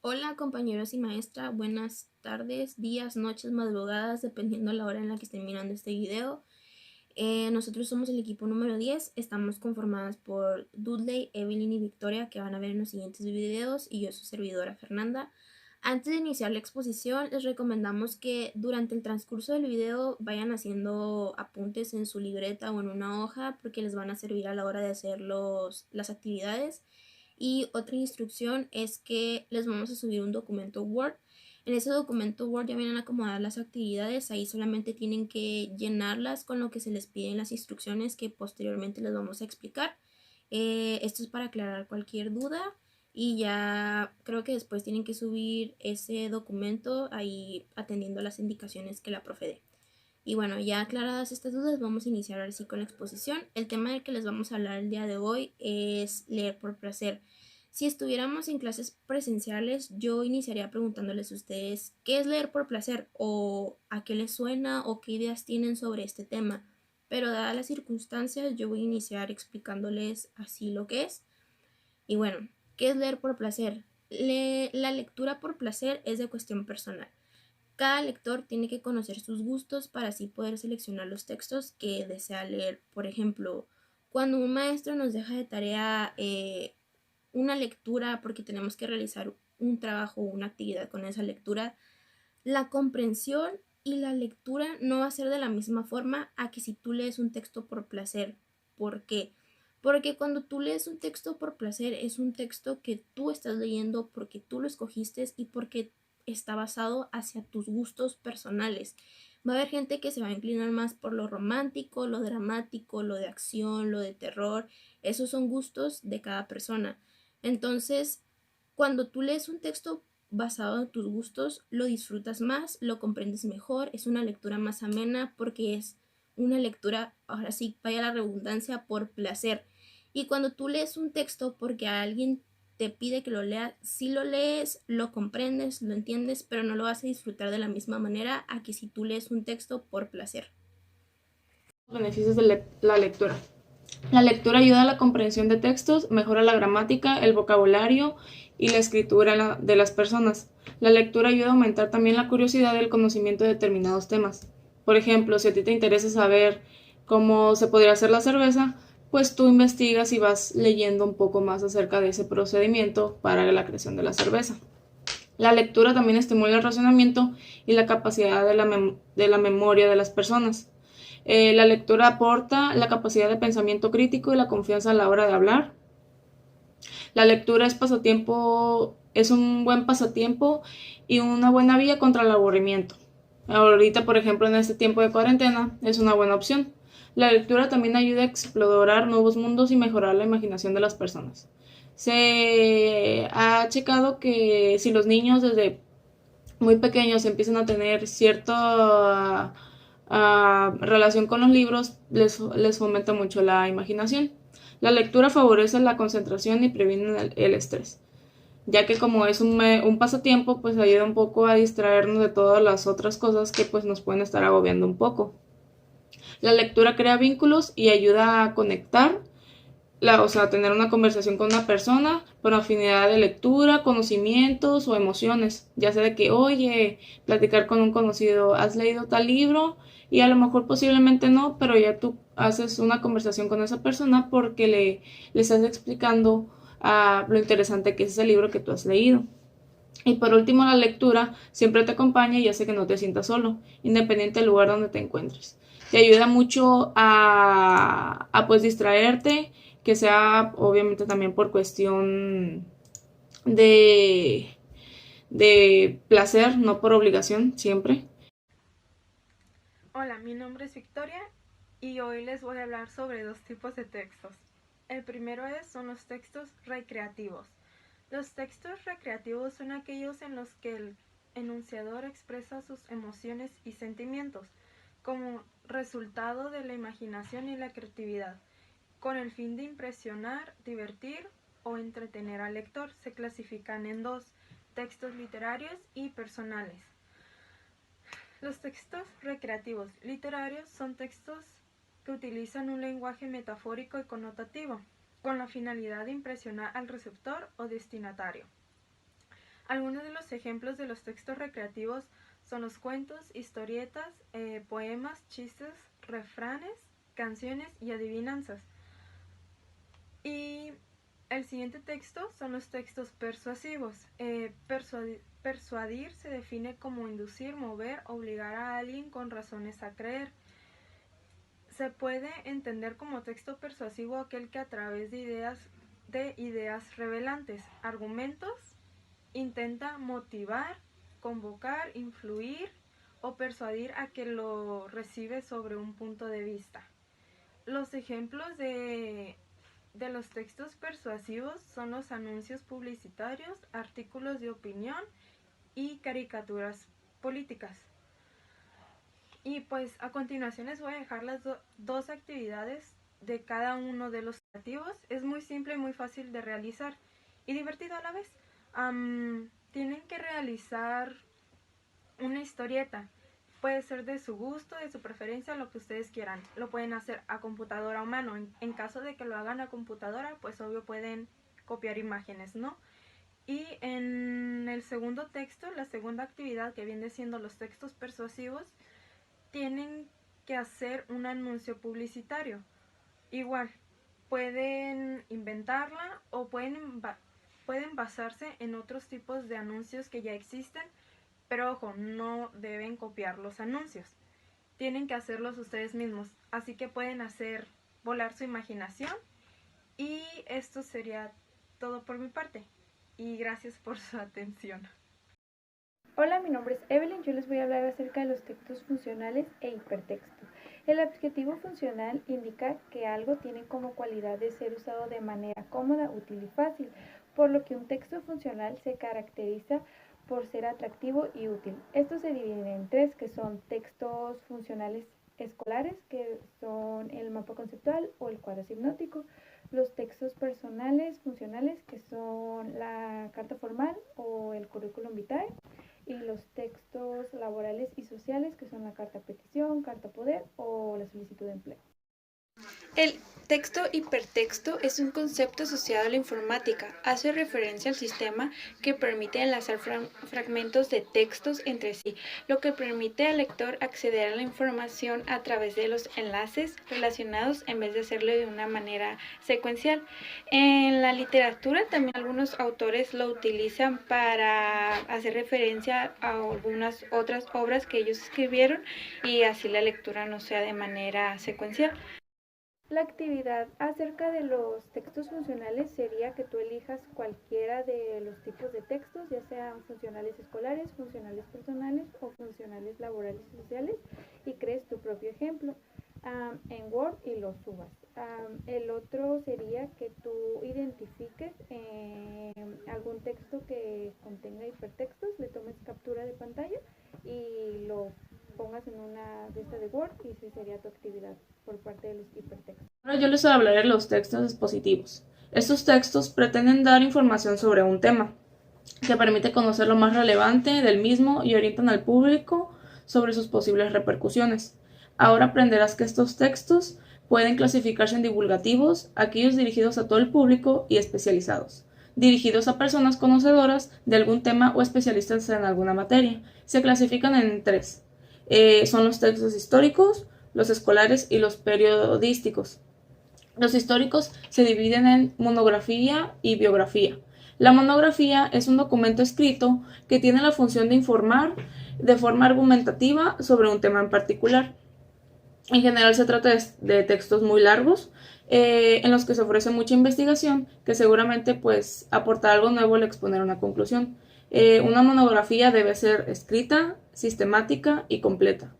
Hola compañeros y maestra, buenas tardes, días, noches, madrugadas, dependiendo la hora en la que estén mirando este video. Nosotros somos el equipo número 10, estamos conformadas por Dudley, Evelyn y Victoria, que van a ver en los siguientes videos, y yo, su servidora Fernanda. Antes de iniciar la exposición, les recomendamos que durante el transcurso del video vayan haciendo apuntes en su libreta o en una hoja, porque les van a servir a la hora de hacer las actividades. Y otra instrucción es que les vamos a subir un documento Word. En ese documento Word ya vienen a acomodar las actividades, ahí solamente tienen que llenarlas con lo que se les pide en las instrucciones que posteriormente les vamos a explicar. Esto es para aclarar cualquier duda y ya creo que después tienen que subir ese documento ahí atendiendo las indicaciones que la profe dé. Y bueno, ya aclaradas estas dudas, vamos a iniciar ahora sí con la exposición. El tema del que les vamos a hablar el día de hoy es leer por placer. Si estuviéramos en clases presenciales, yo iniciaría preguntándoles a ustedes qué es leer por placer o a qué les suena o qué ideas tienen sobre este tema. Pero dadas las circunstancias, yo voy a iniciar explicándoles así lo que es. Y bueno, ¿qué es leer por placer? La lectura por placer es de cuestión personal. Cada lector tiene que conocer sus gustos para así poder seleccionar los textos que desea leer. Por ejemplo, cuando un maestro nos deja de tarea una lectura porque tenemos que realizar un trabajo o una actividad con esa lectura, la comprensión y la lectura no va a ser de la misma forma a que si tú lees un texto por placer. ¿Por qué? Porque cuando tú lees un texto por placer es un texto que tú estás leyendo porque tú lo escogiste y porque está basado hacia tus gustos personales. Va a haber gente que se va a inclinar más por lo romántico, lo dramático, lo de acción, lo de terror. Esos son gustos de cada persona. Entonces, cuando tú lees un texto basado en tus gustos, lo disfrutas más, lo comprendes mejor, es una lectura más amena porque es una lectura, ahora sí, vaya la redundancia, por placer. Y cuando tú lees un texto porque a alguien te pide que lo leas, si lo lees, lo comprendes, lo entiendes, pero no lo vas a disfrutar de la misma manera a que si tú lees un texto por placer. Beneficios de la lectura. La lectura ayuda a la comprensión de textos, mejora la gramática, el vocabulario y la escritura de las personas. La lectura ayuda a aumentar también la curiosidad del conocimiento de determinados temas. Por ejemplo, si a ti te interesa saber cómo se podría hacer la cerveza, pues tú investigas y vas leyendo un poco más acerca de ese procedimiento para la creación de la cerveza. La lectura también estimula el razonamiento y la capacidad de la memoria de las personas. La lectura aporta la capacidad de pensamiento crítico y la confianza a la hora de hablar. La lectura es un buen pasatiempo y una buena vía contra el aburrimiento. Ahorita, por ejemplo, en este tiempo de cuarentena, es una buena opción. La lectura también ayuda a explorar nuevos mundos y mejorar la imaginación de las personas. Se ha checado que si los niños desde muy pequeños empiezan a tener cierta relación con los libros, les fomenta mucho la imaginación. La lectura favorece la concentración y previene el estrés, ya que como es un pasatiempo, pues ayuda un poco a distraernos de todas las otras cosas que pues nos pueden estar agobiando un poco. La lectura crea vínculos y ayuda a conectar o sea, tener una conversación con una persona por afinidad de lectura, conocimientos o emociones, ya sea de que, oye, platicar con un conocido, ¿has leído tal libro? Y a lo mejor posiblemente no, pero ya tú haces una conversación con esa persona porque le estás explicando lo interesante que es ese libro que tú has leído. Y por último, la lectura siempre te acompaña y hace que no te sientas solo, independiente del lugar donde te encuentres. Te ayuda mucho pues distraerte, que sea obviamente también por cuestión de, de placer, no por obligación, siempre. Hola, mi nombre es Victoria y hoy les voy a hablar sobre dos tipos de textos. El primero son los textos recreativos. Los textos recreativos son aquellos en los que el enunciador expresa sus emociones y sentimientos como resultado de la imaginación y la creatividad, con el fin de impresionar, divertir o entretener al lector. Se clasifican en dos: textos literarios y personales. Los textos recreativos literarios son textos que utilizan un lenguaje metafórico y connotativo, con la finalidad de impresionar al receptor o destinatario. Algunos de los ejemplos de los textos recreativos son los cuentos, historietas, poemas, chistes, refranes, canciones y adivinanzas. Y el siguiente texto son los textos persuasivos. Persuadir se define como inducir, mover, obligar a alguien con razones a creer. Se puede entender como texto persuasivo aquel que a través de ideas revelantes, argumentos, intenta motivar, convocar, influir o persuadir a que lo recibe sobre un punto de vista. Los ejemplos de los textos persuasivos son los anuncios publicitarios, artículos de opinión y caricaturas políticas. Y pues a continuación les voy a dejar las dos actividades de cada uno de los creativos. Es muy simple y muy fácil de realizar y divertido a la vez. Tienen que realizar una historieta. Puede ser de su gusto, de su preferencia, lo que ustedes quieran. Lo pueden hacer a computadora o mano. En caso de que lo hagan a computadora, pues obvio pueden copiar imágenes, ¿no? Y en el segundo texto, la segunda actividad que viene siendo los textos persuasivos, tienen que hacer un anuncio publicitario. Igual, pueden inventarla o pueden basarse en otros tipos de anuncios que ya existen, pero ojo, no deben copiar los anuncios. Tienen que hacerlos ustedes mismos, así que pueden hacer volar su imaginación. Y esto sería todo por mi parte. Y gracias por su atención. Hola, mi nombre es Evelyn. Yo les voy a hablar acerca de los textos funcionales e hipertexto. El adjetivo funcional indica que algo tiene como cualidad de ser usado de manera cómoda, útil y fácil, por lo que un texto funcional se caracteriza por ser atractivo y útil. Estos se dividen en tres, que son textos funcionales escolares, que son el mapa conceptual o el cuadro hipnótico, los textos personales funcionales, que son la carta formal o el currículum vitae, y los textos laborales y sociales, que son la carta petición, carta poder o la solicitud de empleo. El texto hipertexto es un concepto asociado a la informática. Hace referencia al sistema que permite enlazar fragmentos de textos entre sí, lo que permite al lector acceder a la información a través de los enlaces relacionados en vez de hacerlo de una manera secuencial. En la literatura también algunos autores lo utilizan para hacer referencia a algunas otras obras que ellos escribieron y así la lectura no sea de manera secuencial. La actividad acerca de los textos funcionales sería que tú elijas cualquiera de los tipos de textos, ya sean funcionales escolares, funcionales personales o funcionales laborales y sociales, y crees tu propio ejemplo en Word y lo subas. El otro sería que tú identifiques algún texto que contenga hipertextos, le tomes captura de pantalla y lo pongas en una de Word, y esa sería tu actividad por parte de los hipertextos. Ahora yo les hablaré de los textos expositivos. Estos textos pretenden dar información sobre un tema, que permite conocer lo más relevante del mismo y orientan al público sobre sus posibles repercusiones. Ahora aprenderás que estos textos pueden clasificarse en divulgativos, aquellos dirigidos a todo el público, y especializados, dirigidos a personas conocedoras de algún tema o especialistas en alguna materia. Se clasifican en tres. Son los textos históricos, los escolares y los periodísticos. Los históricos se dividen en monografía y biografía. La monografía es un documento escrito que tiene la función de informar de forma argumentativa sobre un tema en particular. En general se trata de textos muy largos, en los que se ofrece mucha investigación que seguramente pues aporta algo nuevo al exponer una conclusión. Una monografía debe ser escrita, sistemática y completa.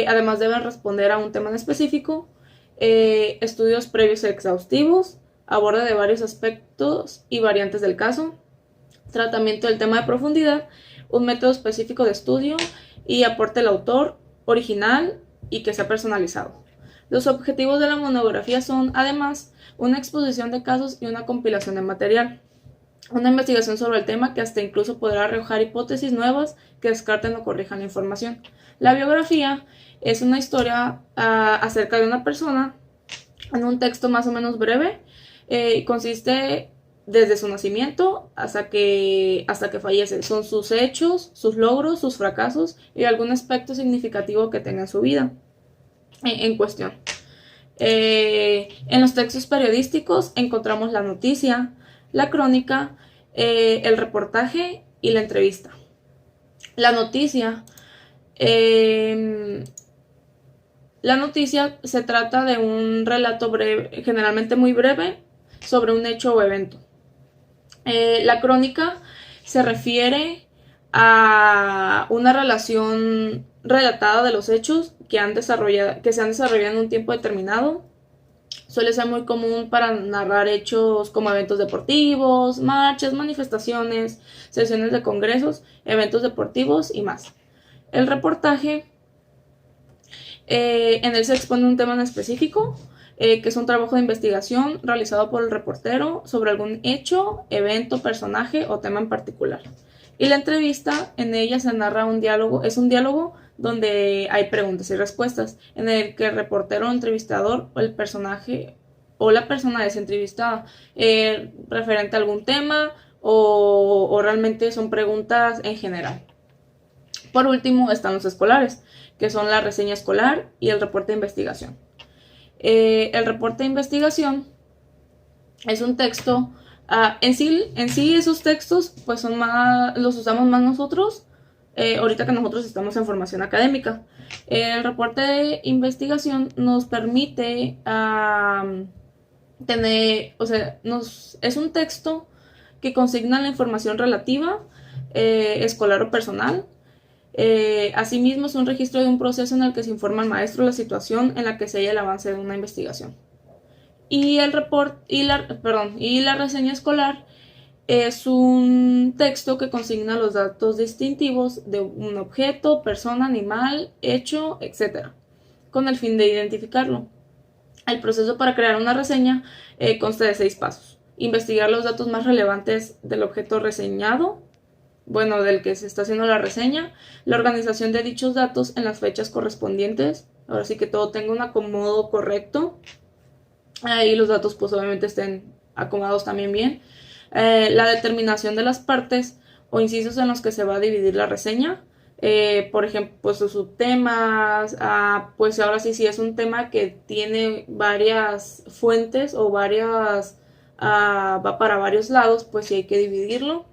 Además debe responder a un tema en específico, estudios previos exhaustivos, aborda de varios aspectos y variantes del caso, tratamiento del tema de profundidad, un método específico de estudio y aporte el autor original y que sea personalizado. Los objetivos de la monografía son, además, una exposición de casos y una compilación de material. Una investigación sobre el tema que hasta incluso podrá arrojar hipótesis nuevas que descarten o corrijan la información. La biografía es una historia acerca de una persona en un texto más o menos breve. Consiste desde su nacimiento hasta que fallece. Son sus hechos, sus logros, sus fracasos y algún aspecto significativo que tenga en su vida en cuestión. En los textos periodísticos encontramos la noticia, la crónica, el reportaje y la entrevista. La noticia. La noticia se trata de un relato breve, generalmente muy breve, sobre un hecho o evento. La crónica se refiere a una relación relatada de los hechos que se han desarrollado en un tiempo determinado. Suele ser muy común para narrar hechos como eventos deportivos, marchas, manifestaciones, sesiones de congresos, eventos deportivos y más. El reportaje, en él se expone un tema en específico, que es un trabajo de investigación realizado por el reportero sobre algún hecho, evento, personaje o tema en particular. Y la entrevista, en ella se narra un diálogo, es un diálogo donde hay preguntas y respuestas, en el que el reportero o entrevistador o el personaje o la persona es entrevistada referente a algún tema o realmente son preguntas en general. Por último están los escolares, que son la reseña escolar y el reporte de investigación. El reporte de investigación es un texto, en sí esos textos pues los usamos más nosotros, ahorita que nosotros estamos en formación académica. El reporte de investigación nos permite es un texto que consigna la información relativa, escolar o personal. Asimismo, es un registro de un proceso en el que se informa al maestro la situación en la que se halla el avance de una investigación. Y la reseña escolar es un texto que consigna los datos distintivos de un objeto, persona, animal, hecho, etc., con el fin de identificarlo. El proceso para crear una reseña consta de 6 pasos. Investigar los datos más relevantes del objeto reseñado, del que se está haciendo la reseña, la organización de dichos datos en las fechas correspondientes, ahora sí que todo tenga un acomodo correcto, y los datos pues obviamente estén acomodados también bien, la determinación de las partes o incisos en los que se va a dividir la reseña, por ejemplo, pues sus subtemas, pues ahora sí, si es un tema que tiene varias fuentes o va para varios lados, pues sí hay que dividirlo.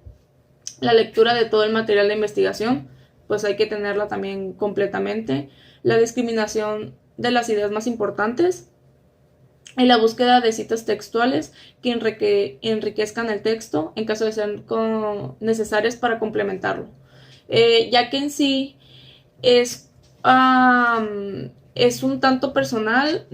La lectura de todo el material de investigación, pues hay que tenerla también completamente. La discriminación de las ideas más importantes y la búsqueda de citas textuales que enriquezcan el texto en caso de ser necesarias para complementarlo. Ya que en sí es un tanto personal,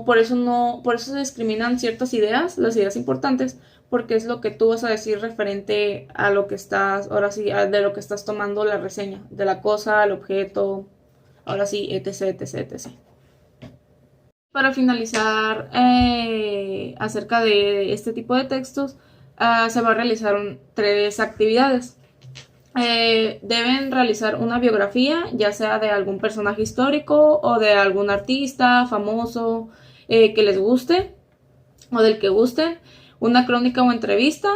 por eso se discriminan ciertas ideas, las ideas importantes, porque es lo que tú vas a decir referente a lo que ahora sí, de lo que estás tomando la reseña, de la cosa, el objeto, ahora sí, etc, etc, etc. Para finalizar, acerca de este tipo de textos, se va a realizar 3 actividades. Deben realizar una biografía, ya sea de algún personaje histórico o de algún artista famoso que les guste o del que gusten, una crónica o entrevista.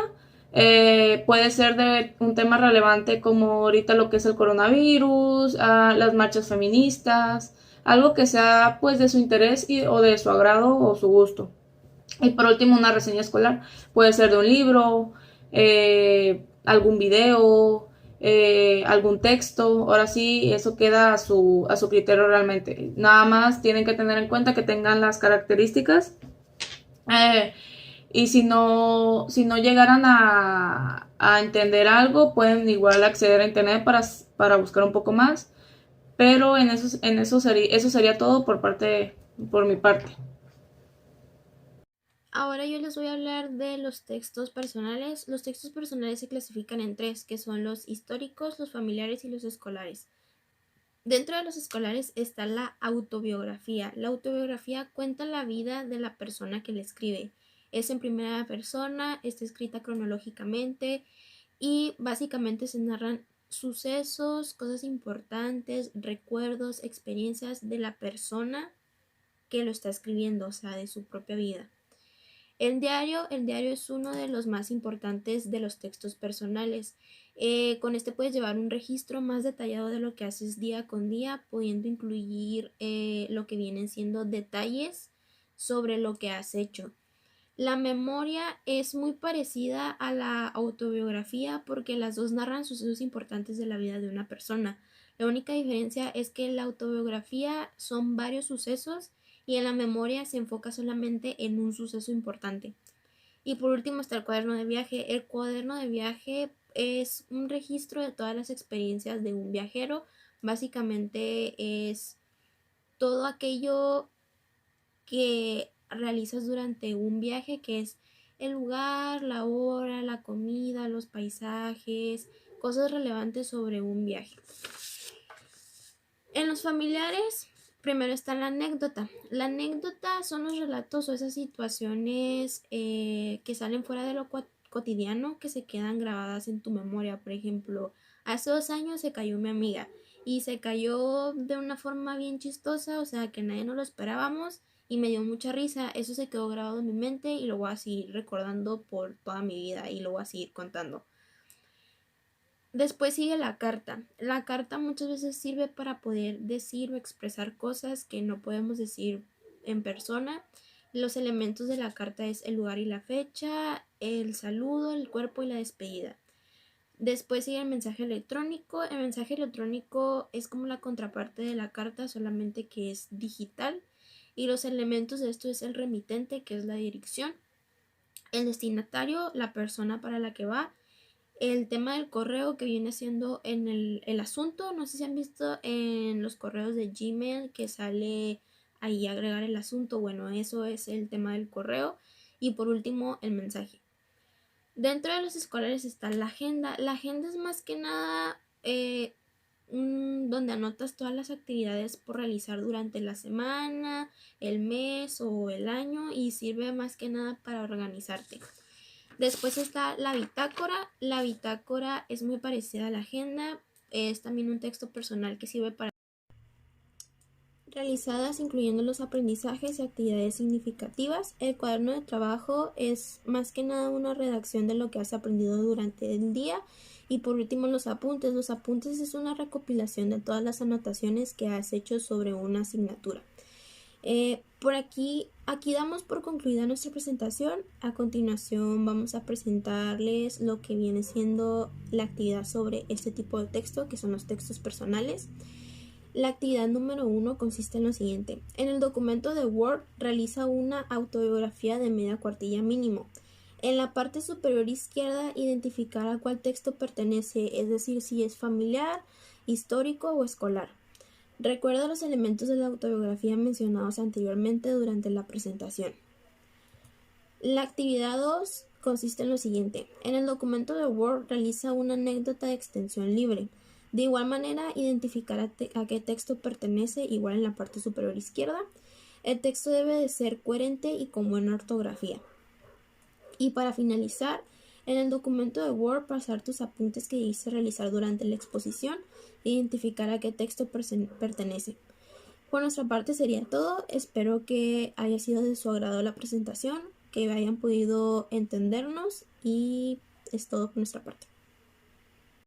Puede ser de un tema relevante como ahorita lo que es el coronavirus, las marchas feministas, algo que sea pues de su interés o de su agrado o su gusto. Y por último, una reseña escolar, puede ser de un libro, algún video, algún texto. Ahora sí, eso queda a su criterio realmente. Nada más tienen que tener en cuenta que tengan las características, y si no llegaran a entender algo, pueden igual acceder a internet para buscar un poco más, pero eso sería todo por mi parte. Ahora yo les voy a hablar de los textos personales. Los textos personales se clasifican en 3, que son los históricos, los familiares y los escolares. Dentro de los escolares está la autobiografía. La autobiografía cuenta la vida de la persona que la escribe. Es en primera persona, está escrita cronológicamente y básicamente se narran sucesos, cosas importantes, recuerdos, experiencias de la persona que lo está escribiendo, o sea, de su propia vida. El diario es uno de los más importantes de los textos personales. Con este puedes llevar un registro más detallado de lo que haces día con día, pudiendo incluir lo que vienen siendo detalles sobre lo que has hecho. La memoria es muy parecida a la autobiografía porque las dos narran sucesos importantes de la vida de una persona. La única diferencia es que en la autobiografía son varios sucesos y en la memoria se enfoca solamente en un suceso importante. Y por último está el cuaderno de viaje. El cuaderno de viaje es un registro de todas las experiencias de un viajero. Básicamente es todo aquello que realizas durante un viaje, que es el lugar, la hora, la comida, los paisajes, cosas relevantes sobre un viaje. En los familiares, primero está la anécdota. La anécdota son los relatos o esas situaciones que salen fuera de lo cotidiano, que se quedan grabadas en tu memoria. Por ejemplo, hace 2 años se cayó mi amiga y se cayó de una forma bien chistosa, o sea que nadie nos lo esperábamos y me dio mucha risa. Eso se quedó grabado en mi mente y lo voy a seguir recordando por toda mi vida y lo voy a seguir contando. Después sigue la carta. La carta muchas veces sirve para poder decir o expresar cosas que no podemos decir en persona. Los elementos de la carta es el lugar y la fecha, el saludo, el cuerpo y la despedida. Después sigue el mensaje electrónico. El mensaje electrónico es como la contraparte de la carta, solamente que es digital. Y los elementos de esto es el remitente, que es la dirección, el destinatario, la persona para la que va, el tema del correo que viene siendo en el asunto. No sé si han visto en los correos de Gmail que sale ahí agregar el asunto. Bueno, eso es el tema del correo. Y por último, el mensaje. Dentro de los escolares está la agenda. La agenda es más que nada donde anotas todas las actividades por realizar durante la semana, el mes o el año, y sirve más que nada para organizarte. Después está la bitácora. La bitácora es muy parecida a la agenda. Es también un texto personal que sirve para realizadas, incluyendo los aprendizajes y actividades significativas. El cuaderno de trabajo es más que nada una redacción de lo que has aprendido durante el día. Y por último, los apuntes. Los apuntes es una recopilación de todas las anotaciones que has hecho sobre una asignatura. Por aquí damos por concluida nuestra presentación. A continuación vamos a presentarles lo que viene siendo la actividad sobre este tipo de texto, que son los textos personales. La actividad número 1 consiste en lo siguiente. En el documento de Word realiza una autobiografía de media cuartilla mínimo. En la parte superior izquierda identificar a cuál texto pertenece, es decir, si es familiar, histórico o escolar. Recuerda los elementos de la autobiografía mencionados anteriormente durante la presentación. La actividad 2 consiste en lo siguiente. En el documento de Word realiza una anécdota de extensión libre. De igual manera, identificar a qué texto pertenece, igual en la parte superior izquierda. El texto debe de ser coherente y con buena ortografía. Y para finalizar, en el documento de Word pasar tus apuntes que debiste realizar durante la exposición e identificar a qué texto pertenece. Por nuestra parte sería todo. Espero que haya sido de su agrado la presentación, que hayan podido entendernos, y es todo por nuestra parte.